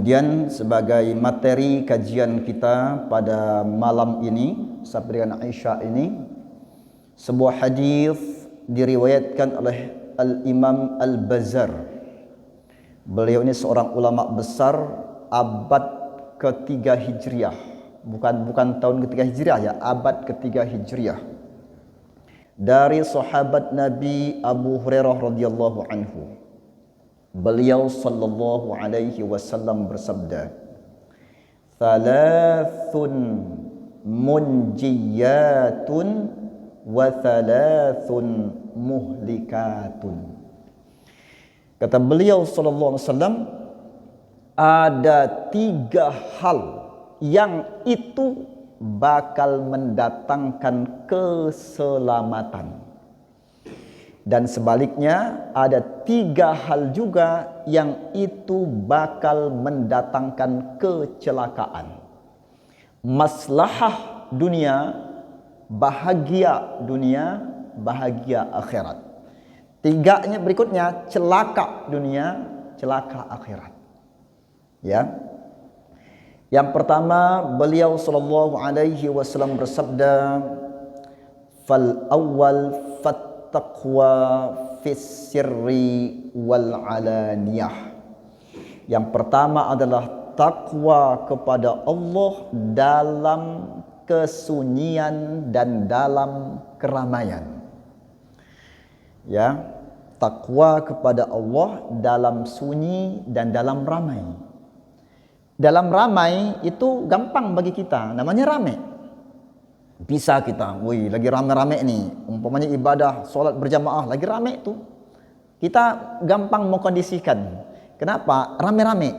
Kemudian sebagai materi kajian kita pada malam ini sampai dengan Isya ini, sebuah hadis diriwayatkan oleh Al-Imam Al-Bazzar. Beliau ini seorang ulama besar abad ketiga Hijriah. Bukan tahun ketiga Hijriah ya, abad ketiga Hijriah. Dari sahabat Nabi Abu Hurairah radhiyallahu anhu. Beliau sallallahu alaihi wasallam bersabda, "Thalathun munjiyatun wa thalathun muhlikatun." Kata beliau sallallahu alaihi wasallam, ada 3 hal yang itu bakal mendatangkan keselamatan. Dan sebaliknya ada 3 hal juga yang itu bakal mendatangkan kecelakaan. Maslahah dunia, bahagia akhirat. 3-nya berikutnya, celaka dunia, celaka akhirat. Ya. Yang pertama, beliau sallallahu alaihi wasallam bersabda, "Fal awwal taqwa fis sirri wal alaniyah." Yang pertama adalah takwa kepada Allah dalam kesunyian dan dalam keramaian. Ya, takwa kepada Allah dalam sunyi dan dalam ramai. Dalam ramai itu gampang bagi kita, namanya ramai. Bisa kita, lagi rame-rame nih, umpamanya ibadah, solat berjamaah, lagi rame itu. Kita gampang mengkondisikan. Kenapa? Rame-rame.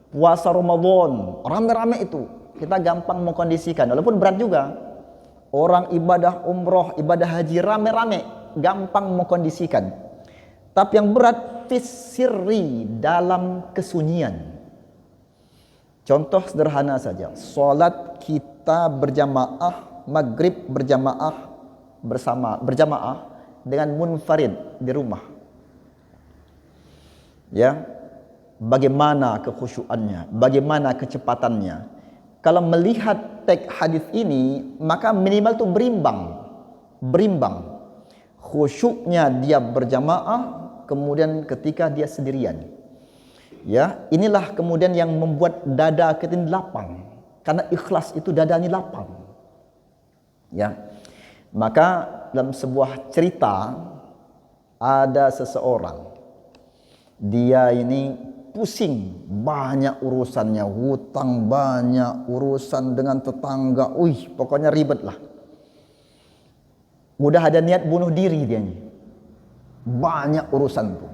Puasa Ramadan, rame-rame itu. Kita gampang mengkondisikan, walaupun berat juga. Orang ibadah umroh, ibadah haji, rame-rame, gampang mengkondisikan. Tapi yang berat, fisirri, dalam kesunyian. Contoh sederhana saja, solat kita berjamaah, maghrib berjamaah berjamaah dengan munfarid di rumah. Ya, bagaimana kekhusyuannya, bagaimana kecepatannya? Kalau melihat teks hadis ini, maka minimal itu berimbang. Khusyuknya dia berjamaah, kemudian ketika dia sendirian. Ya, inilah kemudian yang membuat dada kita ini lapang. Karena ikhlas itu dada ini lapang. Ya, maka dalam sebuah cerita ada seseorang, dia ini pusing, banyak urusannya, hutang banyak, urusan dengan tetangga, pokoknya ribet lah. Udah ada niat bunuh diri dia ini, banyak urusan tuh.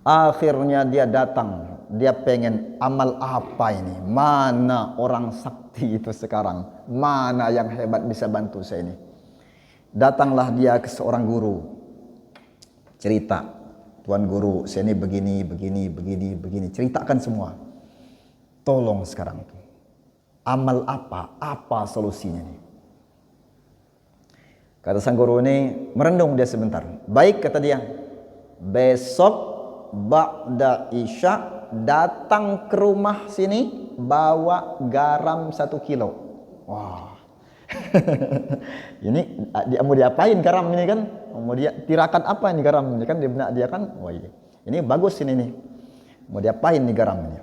Akhirnya dia datang, dia pengen amal apa ini? Mana orang sakti itu sekarang? Mana yang hebat bisa bantu saya ini? Datanglah dia ke seorang guru. Cerita, "Tuan guru, saya ini begini. Ceritakan semua. Tolong sekarang tuh. Amal apa? Apa solusinya nih?" Kata sang guru ini, merenung dia sebentar. "Baik," kata dia. "Besok ba'da isya datang ke rumah sini, bawa garam 1 kilo. Wah. Ini mau diapain garam ini kan? Mau dia tirakan apa ini garam ini kan di benak dia kan? Wah, ini bagus ini nih. Mau diapain nih garam ini?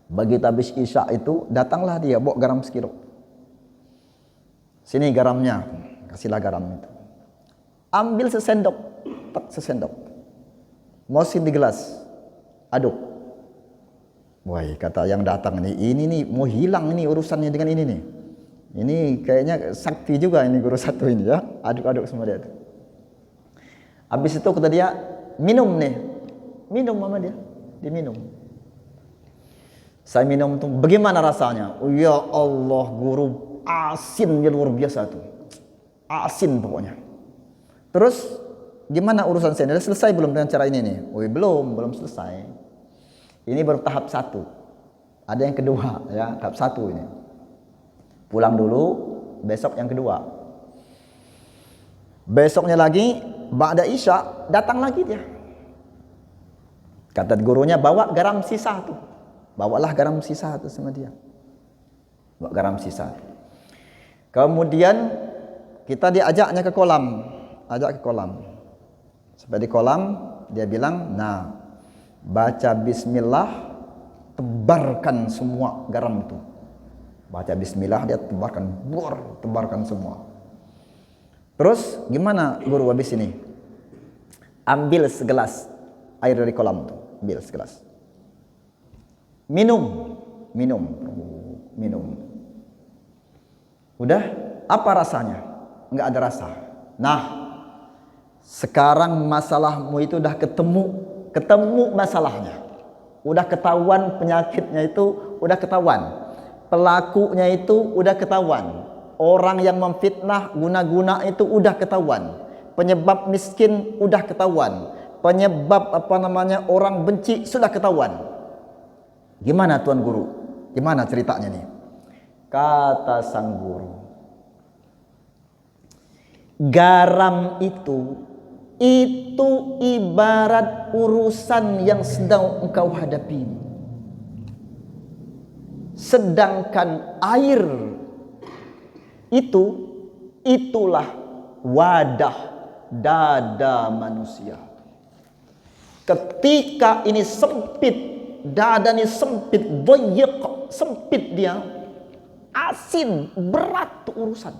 Begitu habis isya itu datanglah dia bawa garam 1 kilo. Sini garamnya, kasihlah garam itu. Ambil sesendok, sesendok. Masukin di gelas, aduk. Wah, kata yang datang ini nih mau hilang ini urusannya dengan ini nih. Ini kayaknya sakti juga ini guru satu ini ya. Aduk-aduk semua dia. Habis itu kata dia, minum nih. Minum sama dia, diminum. Saya minum tuh, bagaimana rasanya? Oh ya Allah, guru asinnya luar biasa tuh. Asin pokoknya. Terus gimana urusan saya? Sudah selesai belum dengan cara ini nih? Belum selesai. Ini baru tahap 1. Ada yang kedua ya, tahap 1 ini. Pulang dulu, besok yang kedua. Besoknya lagi, ba'da isya, datang lagi dia. Kata gurunya, bawa garam sisa tuh. Bawalah garam sisa itu sama dia. Bawa garam sisa. Kemudian kita diajaknya ke kolam, ajak ke kolam. Sampai di kolam dia bilang, nah baca bismillah, tebarkan semua garam itu. Baca bismillah, dia tebarkan, tebarkan semua. Terus gimana guru habis ini? Ambil segelas air dari kolam itu, ambil segelas. Minum. Udah, apa rasanya? Enggak ada rasa. Nah, sekarang masalahmu itu udah ketemu masalahnya. Udah ketahuan penyakitnya itu, udah ketahuan. Pelakunya itu udah ketahuan. Orang yang memfitnah guna-guna itu udah ketahuan. Penyebab miskin udah ketahuan. Penyebab orang benci sudah ketahuan. Gimana Tuan Guru? Gimana ceritanya nih? Kata sang guru, garam itu ibarat urusan yang sedang engkau hadapi. Sedangkan air itulah wadah dada manusia. Ketika ini sempit, dada ini sempit, doyek, sempit dia, asin, berat urusan.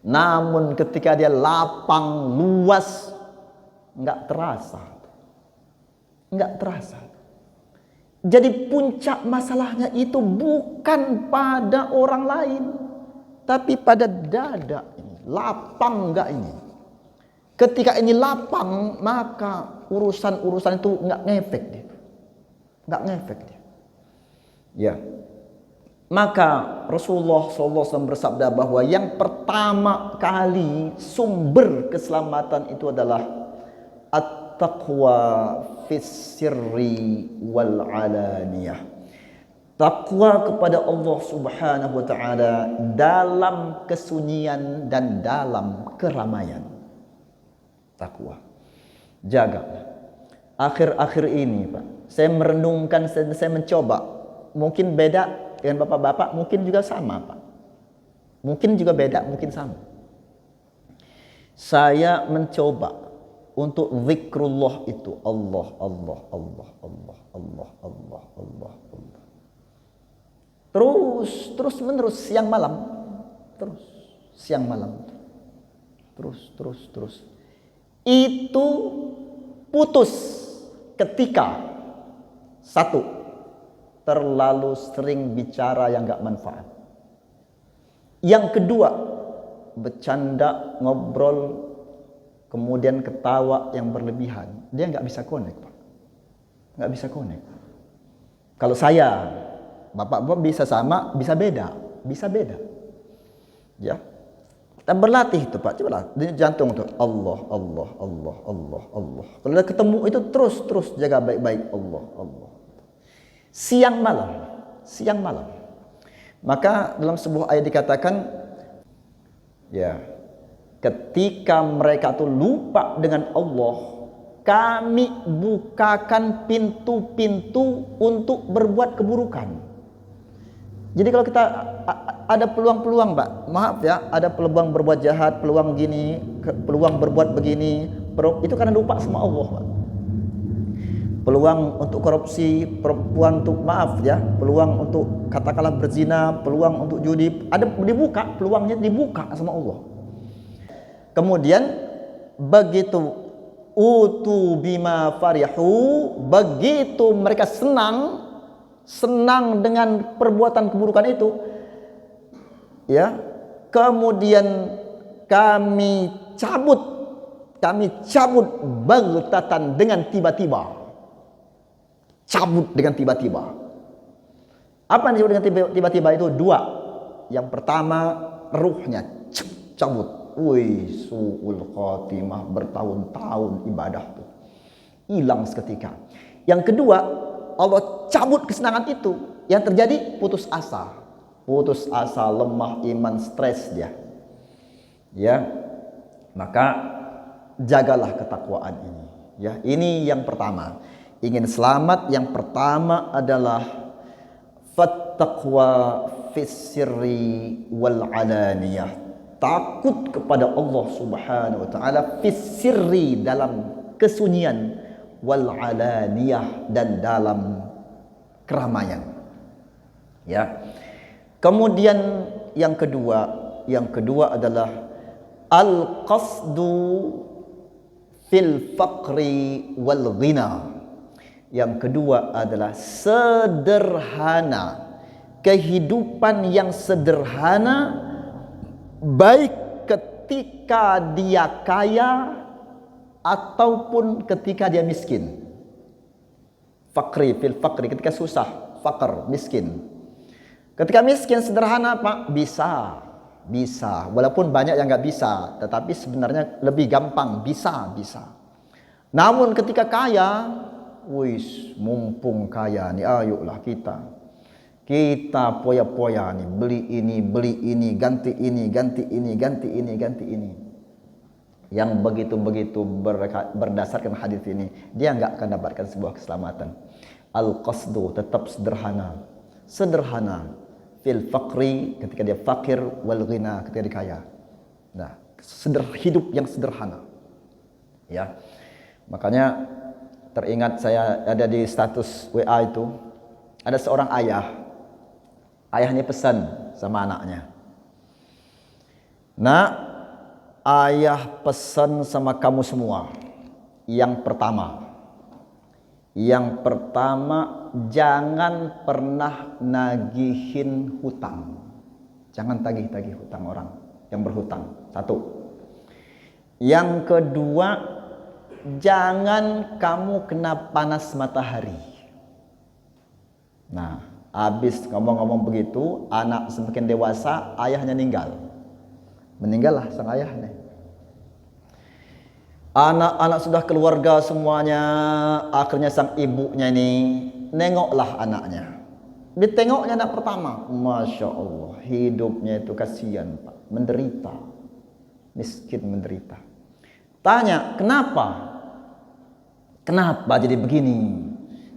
Namun ketika dia lapang, luas, enggak terasa. Jadi puncak masalahnya itu bukan pada orang lain, tapi pada dada ini. Lapang enggak ini? Ketika ini lapang, maka urusan-urusan itu enggak ngefek dia. Ya. Maka Rasulullah SAW bersabda bahwa yang pertama kali sumber keselamatan itu adalah at-taqwa fis sirri wal alaniyah. Takwa kepada Allah Subhanahu wa taala dalam kesunyian dan dalam keramaian. Takwa. Jaga. Akhir-akhir ini, Pak, saya merenungkan, saya mencoba. Mungkin beda dengan bapak-bapak, mungkin juga sama, Pak. Mungkin juga beda, mungkin sama. Saya mencoba untuk zikrullah itu Allah. Terus menerus siang malam. Terus. Itu putus ketika satu, terlalu sering bicara yang gak manfaat. Yang kedua, bercanda, ngobrol, kemudian ketawa yang berlebihan. Dia gak bisa connect, Pak. Gak bisa connect. Kalau saya, bapak-bapak bisa sama, bisa beda. Ya. Kita berlatih itu, Pak. Coba lah, di jantung tuh. Allah. Kalau udah ketemu itu terus jaga baik-baik Allah. Siang malam. Maka dalam sebuah ayat dikatakan, ya, ketika mereka tuh lupa dengan Allah, kami bukakan pintu-pintu untuk berbuat keburukan. Jadi kalau kita ada peluang-peluang, Pak, maaf ya, ada peluang berbuat jahat, peluang gini, peluang berbuat begini, itu karena lupa sama Allah, Pak. Peluang untuk korupsi, peluang untuk peluang untuk katakanlah berzina, peluang untuk judi, ada dibuka, peluangnya dibuka sama Allah. Kemudian begitu utu bima farihu, begitu mereka senang dengan perbuatan keburukan itu, ya, kemudian kami cabut baghtatan dengan tiba-tiba. Apa yang disebut dengan tiba-tiba itu? Dua. Yang pertama, ruhnya cabut. Su'ul khatimah, bertahun-tahun ibadah itu hilang seketika. Yang kedua, Allah cabut kesenangan itu. Yang terjadi putus asa, lemah iman, stres dia. Ya. Maka jagalah ketakwaan ini. Ya, ini yang pertama. Ingin selamat, yang pertama adalah fattaqwa fis sirri wal alaniyah. Takut kepada Allah Subhanahu wa taala fis sirri, dalam kesunyian, wal alaniyah, dan dalam keramaian. Ya. Kemudian yang kedua adalah al qasdu fil faqri wal ghina. Yang kedua adalah sederhana, kehidupan yang sederhana, baik ketika dia kaya ataupun ketika dia miskin. Faqri fil faqri, ketika susah, faqr, miskin. Ketika miskin sederhana, Pak, bisa. Walaupun banyak yang nggak bisa, tetapi sebenarnya lebih gampang, bisa. Namun ketika kaya, wis, mumpung kaya nih, ayolah kita poya-poya nih, beli ini, ganti ini. Yang begitu berdasarkan hadis ini, dia nggak akan dapatkan sebuah keselamatan. Al-qasdu, tetap sederhana fil faqri, ketika dia fakir, wal ghina, ketika dia kaya. Nah, hidup yang sederhana. Ya. Makanya teringat saya ada di status WA itu, ada seorang ayahnya pesan sama anaknya. Nah, ayah pesan sama kamu semua. Yang pertama, jangan pernah nagihin hutang. Jangan tagih-tagih hutang orang yang berhutang. Satu. Yang kedua, jangan kamu kena panas matahari. Nah, habis ngomong-ngomong begitu, anak semakin dewasa, ayahnya meninggallah sang ayah nih. Anak-anak sudah keluarga semuanya, akhirnya sang ibunya ini nengoklah anaknya. Ditengoknya anak pertama, Masya Allah, hidupnya itu kasihan, Pak, menderita, miskin, menderita. Tanya, kenapa jadi begini?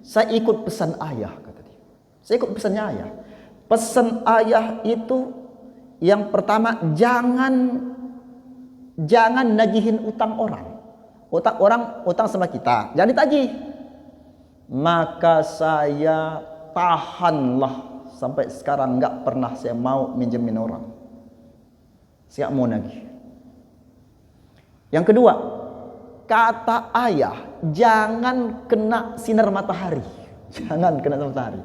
Saya ikut pesan ayah, kata dia. Saya ikut pesannya ayah. Pesan ayah itu yang pertama, jangan nagihin utang orang. Utang sama kita, jangan ditagih. Maka saya tahanlah sampai sekarang, nggak pernah saya mau minjemin orang. Saya mau nagih. Yang kedua, kata ayah, jangan kena sinar matahari. Jangan kena sinar matahari.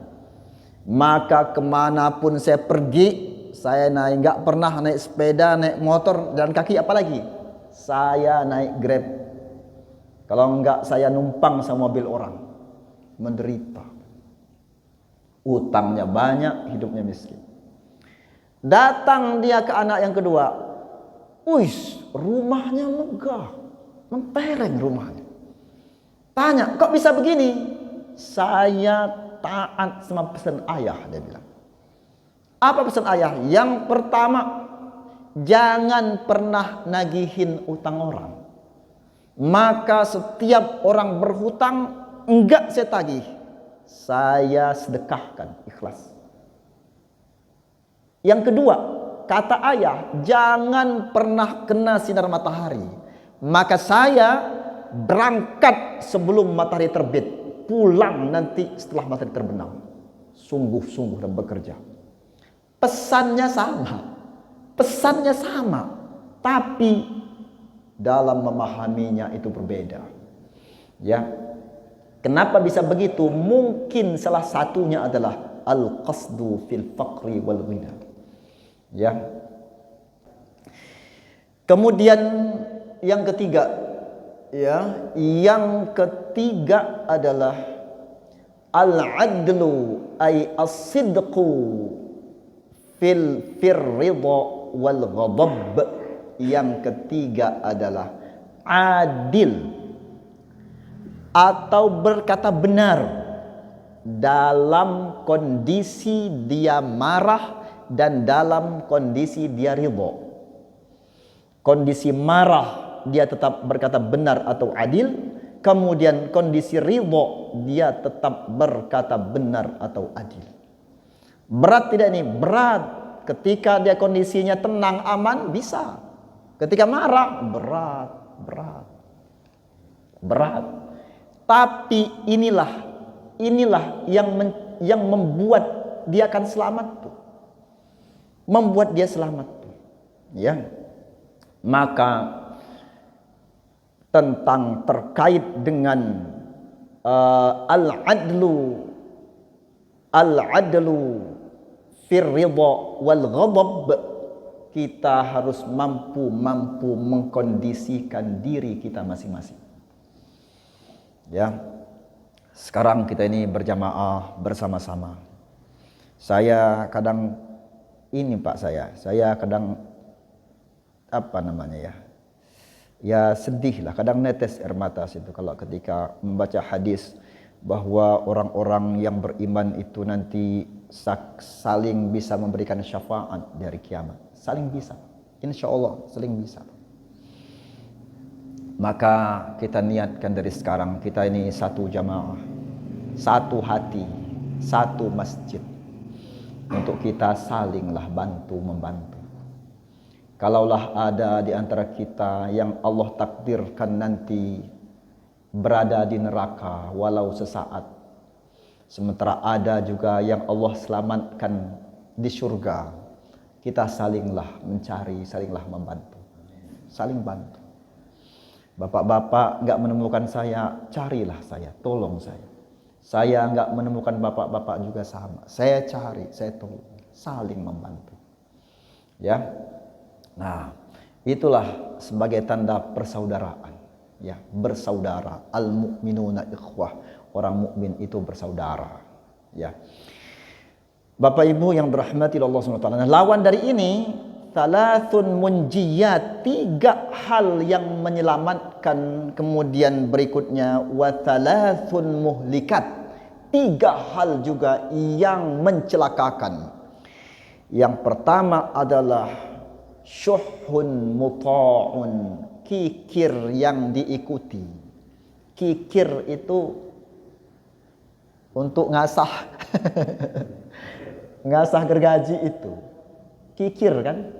Maka kemanapun saya pergi, saya nggak pernah naik sepeda, naik motor, jalan kaki, apalagi saya naik Grab. Kalau enggak, saya numpang sama mobil orang. Menderita. Utangnya banyak, hidupnya miskin. Datang dia ke anak yang kedua. Wis, rumahnya megah, mentereng rumahnya. Tanya, kok bisa begini? Saya taat sama pesan ayah, dia bilang. Apa pesan ayah? Yang pertama, jangan pernah nagihin utang orang. Maka setiap orang berhutang, enggak saya tagih, saya sedekahkan, ikhlas. Yang kedua, kata ayah, jangan pernah kena sinar matahari. Maka saya berangkat sebelum matahari terbit, pulang nanti setelah matahari terbenam. Sungguh-sungguh dan bekerja. Pesannya sama, tapi dalam memahaminya itu berbeda. Ya. Kenapa bisa begitu? Mungkin salah satunya adalah al-qasdu fil faqri wal ghina. Ya. Kemudian yang ketiga, adalah al-adlu ay as-sidqu fil ridha wal ghadab. Yang ketiga adalah adil atau berkata benar dalam kondisi dia marah dan dalam kondisi dia ridha. Kondisi marah dia tetap berkata benar atau adil, kemudian kondisi ridho, dia tetap berkata benar atau adil. Berat tidak ini? Berat. Ketika dia kondisinya tenang, aman, bisa. Ketika marah, berat. Tapi inilah yang membuat dia akan selamat tuh. Membuat dia selamat tuh. Ya. Maka tentang terkait dengan al-adlu fir ridha wal ghadab, kita harus mampu mengkondisikan diri kita masing-masing. Ya. Sekarang kita ini berjamaah bersama-sama. Saya kadang ini Pak, saya kadang apa namanya ya sedih lah, kadang netes air mata itu kalau ketika membaca hadis bahwa orang-orang yang beriman itu nanti saling bisa memberikan syafaat dari kiamat. Saling bisa, insya Allah saling bisa. Maka kita niatkan dari sekarang, kita ini satu jamaah, satu hati, satu masjid, untuk kita salinglah bantu-membantu. Kalaulah ada di antara kita yang Allah takdirkan nanti berada di neraka walau sesaat, sementara ada juga yang Allah selamatkan di surga, kita salinglah mencari, salinglah membantu, saling bantu. Bapak-bapak nggak menemukan saya, carilah saya, tolong saya. Saya nggak menemukan bapak-bapak juga sama, saya cari, saya tolong, saling membantu. Ya. Nah, itulah sebagai tanda persaudaraan, ya, bersaudara. Al-mu'minuna ikhwah, orang mukmin itu bersaudara, ya. Bapak Ibu yang dirahmati Allah Subhanahu wa taala. Nah, lawan dari ini, thalathun munjiyat, 3 hal yang menyelamatkan, kemudian berikutnya wa thalathun muhlikat, 3 hal juga yang mencelakakan. Yang pertama adalah syuhun muta'un, kikir yang diikuti. Kikir itu untuk ngasah ngasah gergaji itu kikir kan?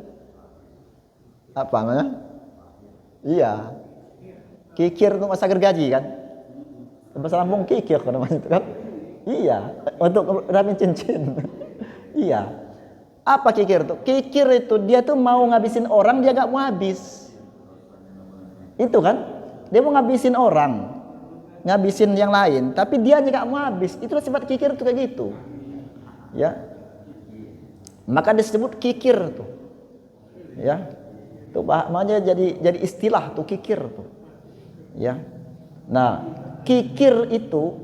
Apa namanya? Iya, kikir untuk ngasah gergaji kan? Bahasa Lampung kikir namanya itu kan? Iya, untuk rapiin cincin. Iya. Apa kikir itu? Kikir itu dia tuh mau ngabisin orang, dia gak mau habis. Itu kan? Dia mau ngabisin orang, ngabisin yang lain, tapi dia gak mau habis. Itulah sifat kikir itu, kayak gitu. Ya. Maka disebut kikir tuh. Ya. Itu makanya jadi istilah tuh kikir tuh. Ya. Nah, kikir itu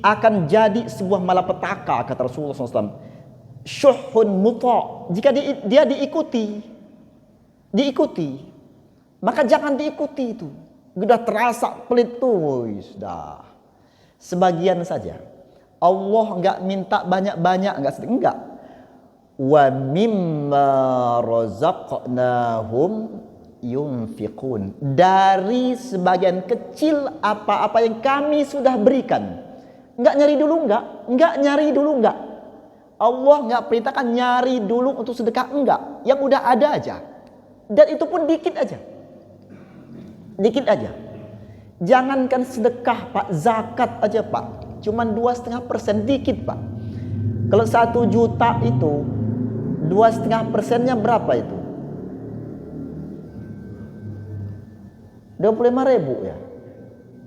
akan jadi sebuah malapetaka, kata Rasulullah SAW. Syuhun muta', jika dia diikuti, maka jangan diikuti itu. Sudah terasa pelit tuh, sudah. Sebagian saja. Allah enggak minta banyak-banyak, enggak. Wa mimma razaqnahum yunfiqun, dari sebagian kecil apa-apa yang kami sudah berikan. Enggak nyari dulu, enggak. Allah nggak perintahkan nyari dulu untuk sedekah, enggak. Yang udah ada aja. Dan itu pun dikit aja. Jangankan sedekah Pak, zakat aja Pak, cuman 2,5%, dikit Pak. Kalau 1 juta itu 2,5%-nya berapa itu? 25.000 ya.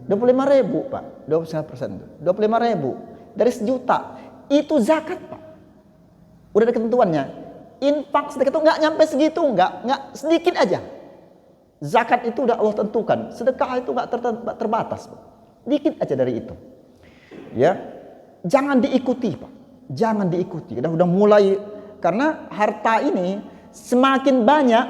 25.000 Pak, 2,5%. 25.000 dari 1 juta itu zakat Pak. Udah ada ketentuannya. Infak sedekah itu nggak nyampe segitu, nggak sedikit aja. Zakat itu udah Allah tentukan. Sedekah itu nggak terbatas, dikit aja dari itu. Ya, jangan diikuti Pak, jangan diikuti. Udah mulai, karena harta ini semakin banyak,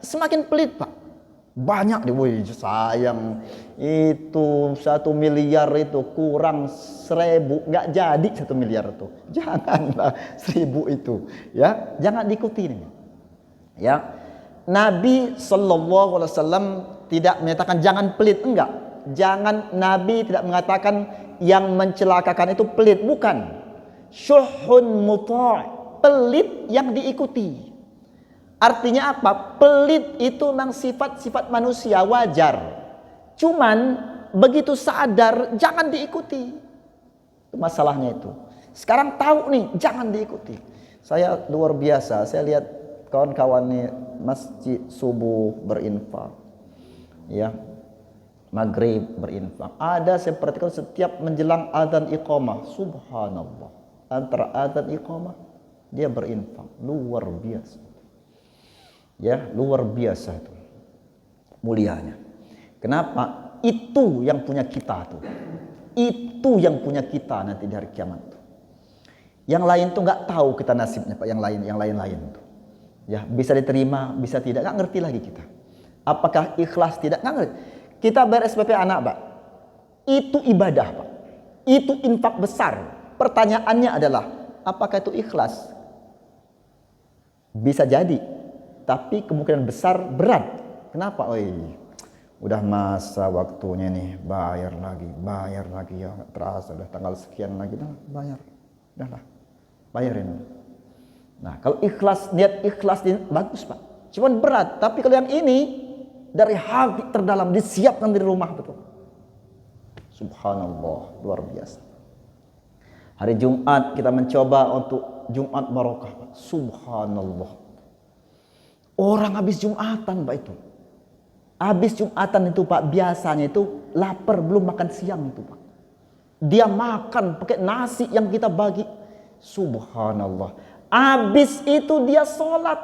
semakin pelit Pak. Banyak nih, woi sayang itu 1 miliar itu kurang 1.000, nggak jadi 1 miliar itu. Janganlah 1.000 itu, ya jangan diikuti nih. Ya, Nabi SAW tidak menyatakan jangan pelit, enggak. Jangan, Nabi tidak mengatakan yang mencelakakan itu pelit, bukan. Syuhun muta', pelit yang diikuti. Artinya apa? Pelit itu memang sifat-sifat manusia, wajar. Cuman begitu sadar jangan diikuti. Itu masalahnya itu. Sekarang tahu nih, jangan diikuti. Saya luar biasa, saya lihat kawan-kawan nih masjid subuh berinfak. Ya. Maghrib berinfak. Ada saya perhatikan setiap menjelang azan iqamah, subhanallah. Antara azan iqamah dia berinfak, luar biasa. Ya, luar biasa itu mulianya. Kenapa? Itu yang punya kita tuh. Itu yang punya kita nanti di hari kiamat tuh. Yang lain tuh nggak tahu kita nasibnya Pak, yang lain tuh. Ya, bisa diterima, bisa tidak, nggak ngerti lagi kita. Apakah ikhlas tidak, nggak ngerti. Kita bayar SPP anak Pak, itu ibadah Pak, itu infak besar. Pertanyaannya adalah, apakah itu ikhlas? Bisa jadi, tapi kemungkinan besar berat. Kenapa? Udah masa waktunya nih, bayar lagi ya, nggak terasa udah tanggal sekian lagi, nah, udahlah, bayarin. Nah, kalau ikhlas, niat ikhlas bagus Pak, cuman berat. Tapi kalau yang ini dari hati terdalam, disiapkan dari rumah betul. Subhanallah, luar biasa. Hari Jumat kita mencoba untuk Jumat barokah Pak. Subhanallah. Orang habis Jumatan Pak itu. Habis Jumatan itu Pak, biasanya itu lapar, belum makan siang itu Pak. Dia makan pakai nasi yang kita bagi. Subhanallah. Habis itu dia sholat.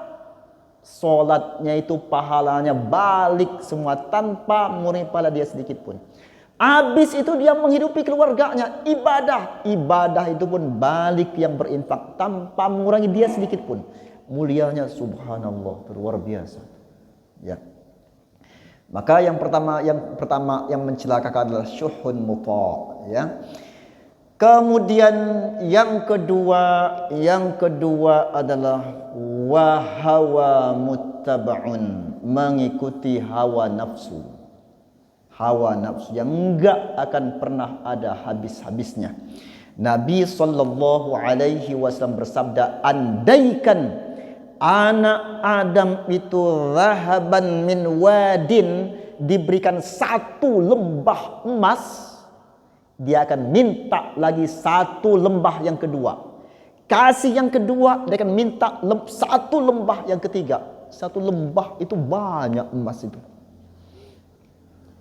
Sholatnya itu pahalanya balik semua tanpa mengurangi pahala dia sedikit pun. Habis itu dia menghidupi keluarganya, ibadah itu pun balik yang berinfak tanpa mengurangi dia sedikit pun. Mulianya subhanallah, luar biasa. Ya. Maka yang pertama yang mencelakakan adalah syuhun muta', ya. Kemudian yang kedua adalah wahawa muttaba'un, mengikuti hawa nafsu. Hawa nafsu yang enggak akan pernah ada habis-habisnya. Nabi sallallahu alaihi wasallam bersabda, andaikan anak Adam itu zahaban min wadin, diberikan satu lembah emas, dia akan minta lagi satu lembah yang kedua. Kasih yang kedua, dia akan minta satu lembah yang ketiga. Satu lembah itu banyak emas itu.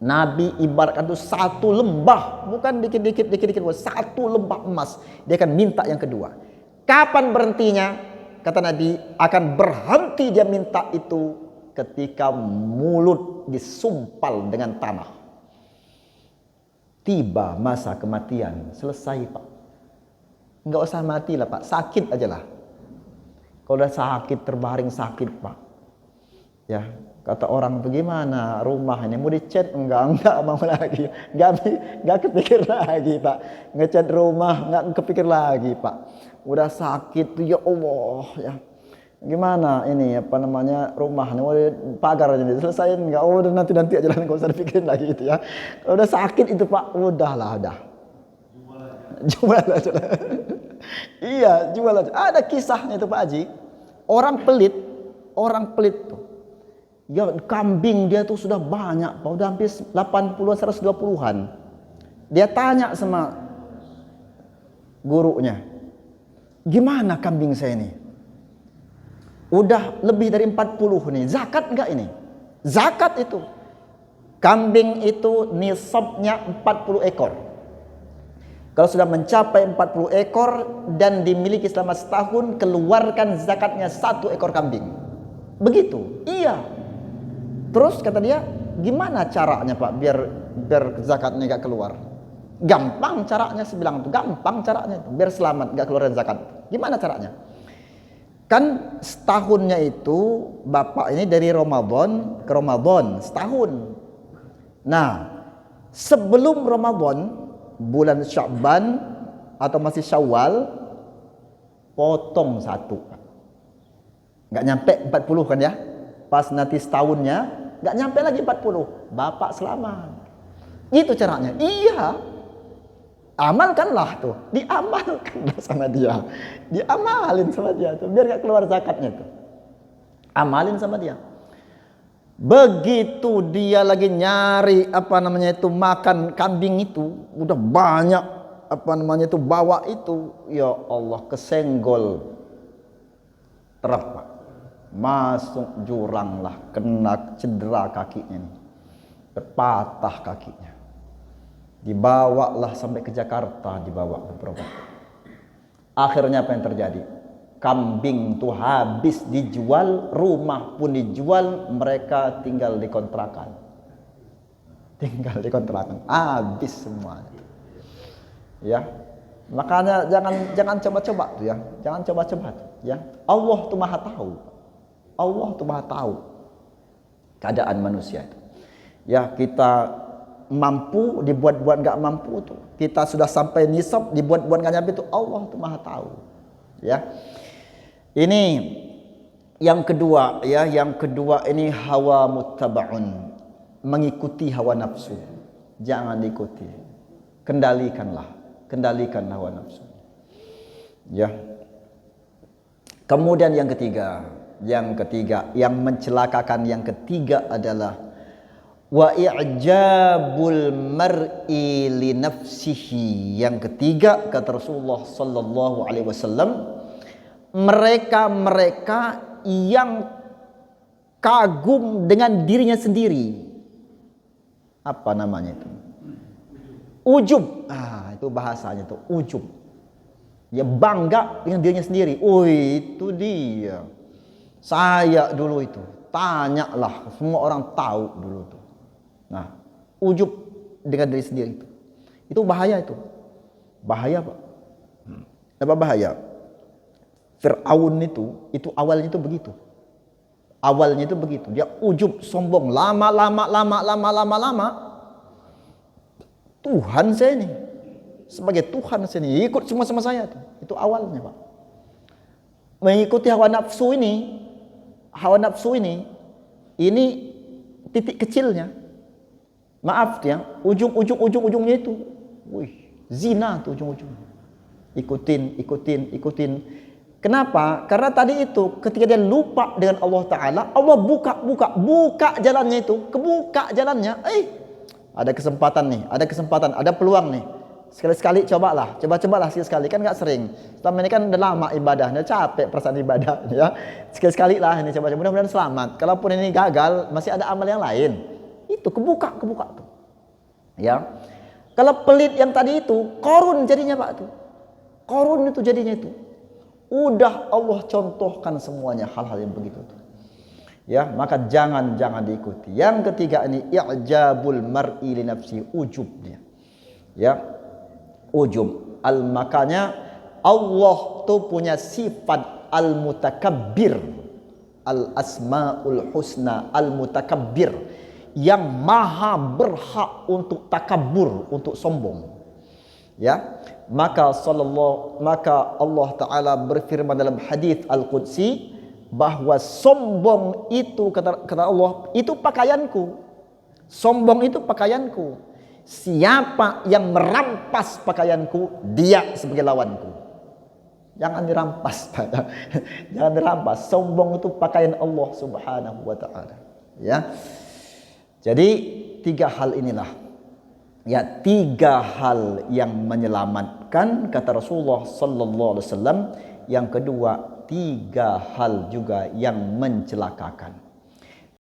Nabi ibaratkan itu satu lembah, bukan dikit-dikit, satu lembah emas. Dia akan minta yang kedua. Kapan berhentinya? Kata Nabi, akan berhenti dia minta itu ketika mulut disumpal dengan tanah. Tiba masa kematian, selesai Pak. Enggak usah mati lah Pak, sakit aja lah. Kalau udah sakit, terbaring sakit Pak. Ya, kata orang bagaimana rumah ini, mau dicat? Enggak mau lagi. Enggak kepikir lagi Pak. Ngecat rumah enggak kepikir lagi Pak. Udah sakit tuh ya Allah ya. Gimana ini rumah ini pagar aja diselesain enggak? Udah nanti aja lah, enggak usah dipikirin lagi itu ya. Kalau udah sakit itu Pak, udah. Jual aja. Iya, jual aja. Ada kisahnya itu Pak Haji. Orang pelit tuh. Ya, kambing dia tuh sudah banyak, Pak. Udah hampir 80-an, 120-an. Dia tanya sama gurunya, gimana kambing saya ini? Udah lebih dari 40 nih, zakat enggak ini? Zakat itu. Kambing itu nisabnya 40 ekor. Kalau sudah mencapai 40 ekor dan dimiliki selama setahun, keluarkan zakatnya 1 ekor kambing. Begitu. Iya. Terus kata dia, gimana caranya Pak biar zakatnya enggak keluar? Gampang caranya, saya bilang itu gampang caranya itu, biar selamat enggak keluarin zakat. Gimana caranya? Kan setahunnya itu Bapak ini dari Ramadan ke Ramadan setahun. Nah, sebelum Ramadan, bulan Sya'ban atau masih Syawal, potong 1. Enggak nyampe 40 kan ya? Pas nanti setahunnya enggak nyampe lagi 40. Bapak selamat. Gitu caranya. Iya. Amalkanlah tuh. Diamalkanlah sama dia. Diamalin sama dia tuh. Biar gak keluar zakatnya tuh. Amalin sama dia. Begitu dia lagi nyari makan kambing itu, udah banyak bawa itu, ya Allah, kesenggol terapa. Masuk jurang lah, kena cedera kakinya nih. Patah kakinya. Dibawalah sampai ke Jakarta, dibawa berobat. Akhirnya apa yang terjadi? Kambing tuh habis dijual, rumah pun dijual, mereka tinggal di kontrakan. Habis semuanya. Ya. Makanya jangan coba-coba tuh ya. Jangan coba-coba tuh ya. Allah tuh Maha tahu. Allah tuh Maha tahu keadaan manusia itu. Ya, kita mampu dibuat-buat nggak mampu tuh. Kita sudah sampai nisab dibuat-buat nggak nyampe itu, Allah tuh Maha tahu. Ya. Ini yang kedua ya, yang kedua ini hawa muttaba'un, mengikuti hawa nafsu. Jangan diikuti. Kendalikan hawa nafsu. Ya. Kemudian yang ketiga yang mencelakakan yang ketiga adalah wa i'jabul mar'i li nafsihi. Yang ketiga kata Rasulullah sallallahu alaihi wasallam, mereka yang kagum dengan dirinya sendiri. Apa namanya itu? Ujub. Itu bahasanya tuh, ujub. Ya, bangga dengan dirinya sendiri. Itu dia. Saya dulu itu. Tanyalah, semua orang tahu dulu tuh. Nah, ujub dengan diri sendiri itu. Itu bahaya itu. Bahaya, Pak. Apa bahaya? Fir'aun itu awalnya itu begitu. Dia ujub, sombong, lama. Tuhan saya ini, sebagai Tuhan saya ini, ikut semua sama saya tuh. Itu awalnya, Pak. Mengikuti hawa nafsu ini titik kecilnya. Maaf ya, ujungnya itu, zina tuh ujung-ujungnya. Ikutin. Kenapa? Karena tadi itu ketika dia lupa dengan Allah Ta'ala, Allah buka jalannya itu, kebuka jalannya. Ada kesempatan, ada peluang nih. Sekali-sekali cobalah sekali-sekali, kan nggak sering. Selama ini kan udah lama ibadah, udah capek perasaan ibadah ya. Sekali-sekali lah ini coba, mudah-mudahan selamat. Kalaupun ini gagal, masih ada amal yang lain. Itu kebuka tuh. Ya. Kalau pelit yang tadi itu, korun jadinya, Pak tuh. Korun itu jadinya itu. Udah Allah contohkan semuanya hal-hal yang begitu tuh. Ya, maka jangan diikuti. Yang ketiga ini i'jabul mar'i li nafsi, ujub dia. Ya. Ujub. Makanya Allah tuh punya sifat al-mutakabbir. Al-asmaul husna al-mutakabbir, yang maha berhak untuk takabur, untuk sombong. Ya, maka Allah Ta'ala berfirman dalam hadis Al-Qudsi bahwa sombong itu kata Allah itu pakaianku. Sombong itu pakaianku. Siapa yang merampas pakaianku, dia sebagai lawanku. Jangan dirampas. Jangan dirampas. Sombong itu pakaian Allah Subhanahu wa Ta'ala. Ya. Jadi 3 hal inilah. Ya, 3 hal yang menyelamatkan kata Rasulullah sallallahu alaihi wasallam. Yang kedua, 3 hal juga yang mencelakakan.